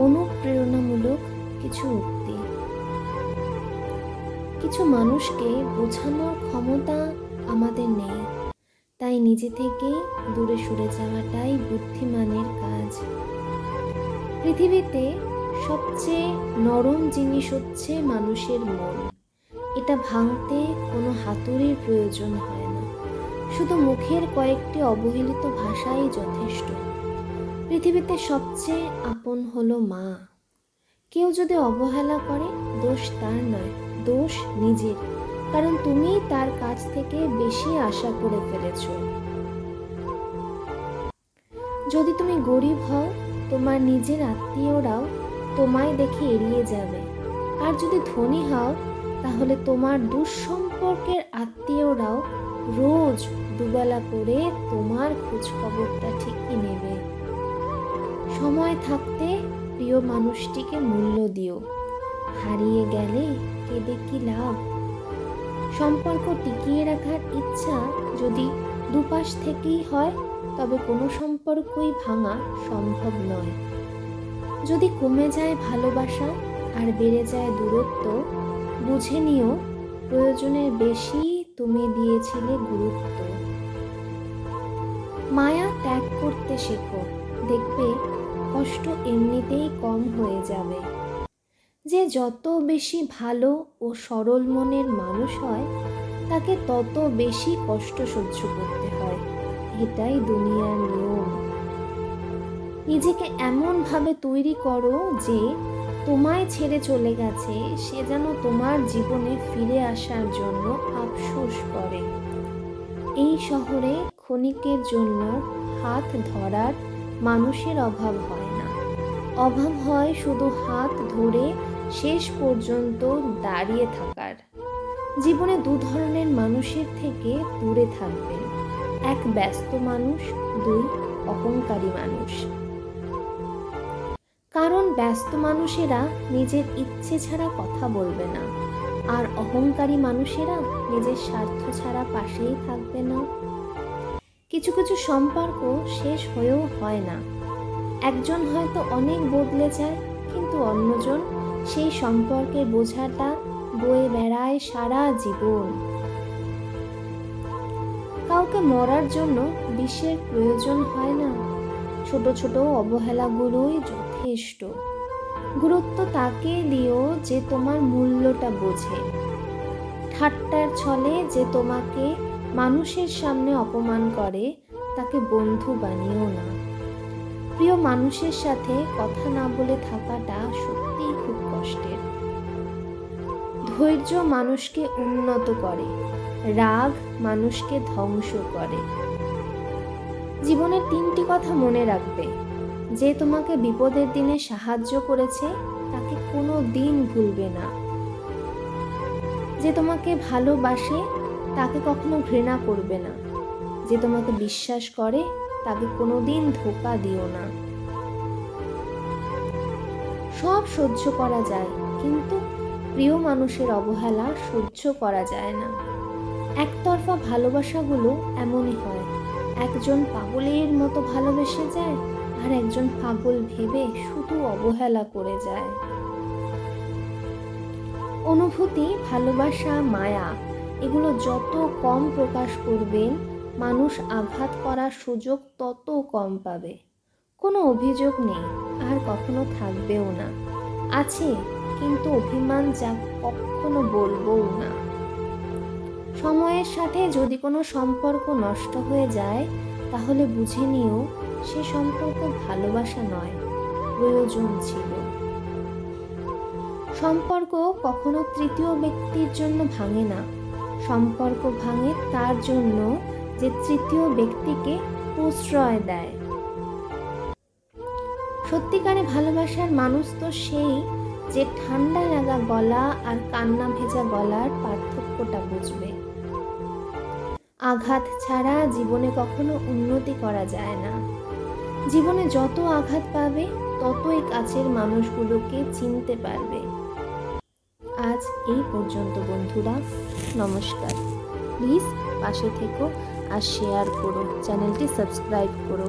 অনুপ্রেরণামূলক কিছু উক্তি। কিছু মানুষকে বোঝানোর ক্ষমতা আমাদের নেই, তাই নিজে থেকেই দূরে সরে যাওয়াটাই বুদ্ধিমানের কাজ। পৃথিবীতে সবচেয়ে নরম জিনিস হচ্ছে মানুষের মন। এটা ভাঙতে কোনো হাতুড়ির প্রয়োজন হয় না, শুধু মুখের কয়েকটি অবহেলিত ভাষাই যথেষ্ট। পৃথিবীতে সবচেয়ে আপন হলো মা। কেউ যদি অবহেলা করে, দোষ তার নয়, দোষ নিজের, কারণ তুমি তার কাছ থেকে বেশি আশা করে ফেলেছ। যদি তুমি গরিব হও, তোমার নিজের আত্মীয়রাও তোমায় দেখে এড়িয়ে যাবে। আর যদি ধনী হও, তাহলে তোমার দুঃসম্পর্কের আত্মীয়রাও রোজ দুবেলা করে তোমার খোঁজ খবরটা ঠিকই নেবে। সময় থাকতে প্রিয় মানুষটিকে মূল্য দিও, হারিয়ে গেলে কেঁদে কি লাভ। সম্পর্ক টিকিয়ে রাখার ইচ্ছা যদি দুপাশ থেকেই হয়, তবে কোনো সম্পর্কই ভাঙা সম্ভব নয়। যদি কমে যায় ভালোবাসা আর বেড়ে যায় দূরত্ব, বুঝে নিও প্রয়োজনের বেশি তুমি দিয়েছিলে গুরুত্ব। মায়া ত্যাগ করতে শেখো, দেখবে কষ্ট এমনিতেই কম হয়ে যাবে। যে যত বেশি ভালো ও সরল মনের মানুষ হয়, তাকে তত বেশি কষ্ট সহ্য করতে হয়। এটাই দুনিয়ার নিয়ম। নিজেকে এমনভাবে তৈরি করো যে তোমায় ছেড়ে চলে গেছে সে যেন তোমার জীবনে ফিরে আসার জন্য আফসোস করে। এই শহরে ক্ষণিকের জন্য হাত ধরার মানুষের অভাব হয় না, অভাব হয় শুধু হাত ধরে শেষ পর্যন্ত দাঁড়িয়ে থাকার। জীবনে দু ধরনের মানুষের থেকে দূরে থাকবেন, এক ব্যস্ত মানুষ, দুই অহংকারী মানুষ। কারণ ব্যস্ত মানুষেরা নিজের ইচ্ছে ছাড়া কথা বলবে না, আর অহংকারী মানুষেরা নিজের স্বার্থ ছাড়া পাশেই থাকবে না। কিছু কিছু সম্পর্ক শেষ হয়েও হয় না। একজন হয়তো অনেক বদলে যায়, কিন্তু অন্যজন সেই সম্পর্কের বোঝাটা বয়ে বেড়ায় সারা জীবন। কাউকে মরার জন্য বিষের প্রয়োজন হয় না, ছোট ছোট অবহেলাগুলোই যথেষ্ট। গুরুত্ব তাকে দিও যে তোমার মূল্যটা বোঝে। ঠাট্টার ছলে যে তোমাকে মানুষের সামনে অপমান করে, তাকে বন্ধু বানিও না। প্রিয় মানুষের সাথে কথা না বলে থাকাটা সত্যিই খুব কষ্টের। ধৈর্য মানুষকে উন্নত করে, রাগ মানুষকে ধ্বংস করে। জীবনের তিনটি কথা মনে রাখবে। যে তোমাকে বিপদের দিনে সাহায্য করেছে, তাকে কোনো দিন ভুলবে না। যে তোমাকে ভালোবাসে, তাকে কখনো ঘৃণা করবে না। যে তোমাকে বিশ্বাস করে, তাকে কোনোদিন ধোঁকা দিও না। সব সহ্য করা যায়, কিন্তু প্রিয় মানুষের অবহেলা সহ্য করা যায় না। একতরফা ভালোবাসাগুলো এমনই হয়, একজন পাগলের মতো ভালোবেসে যায়, আর একজন পাগল ভেবে শুধু অবহেলা করে যায়। অনুভূতি, ভালোবাসা, মায়া এগুলো যত কম প্রকাশ করবেন, মানুষ আঘাত করার সুযোগ তত কম পাবে। কোনো অভিযোগ নেই, আর কখনো থাকবেও না। আছে, কিন্তু অভিমান যা কখনো বলবোও না। সময়ের সাথে যদি কোনো সম্পর্ক নষ্ট হয়ে যায়, তাহলে বুঝে নিও সে সম্পর্ক ভালোবাসা নয়, প্রয়োজন ছিল। সম্পর্ক কখনো তৃতীয় ব্যক্তির জন্য ভাঙে না, সম্পর্ক ভাঙে তার জন্য যে তৃতীয় ব্যক্তিকে প্রশ্রয় দেয়। সত্যিকারে ভালোবাসার মানুষ তো সেই যে ঠান্ডা লাগা গলা আর কান্না ভেজা গলার পার্থক্যটা বুঝবে। আঘাত ছাড়া জীবনে কখনো উন্নতি করা যায় না। জীবনে যত আঘাত পাবে, ততই কাছের মানুষগুলোকে চিনতে পারবে। আজ এই পর্যন্ত বন্ধুরা, নমস্কার। প্লিজ পাশে থেকো আর শেয়ার করো, চ্যানেলটি সাবস্ক্রাইব করো।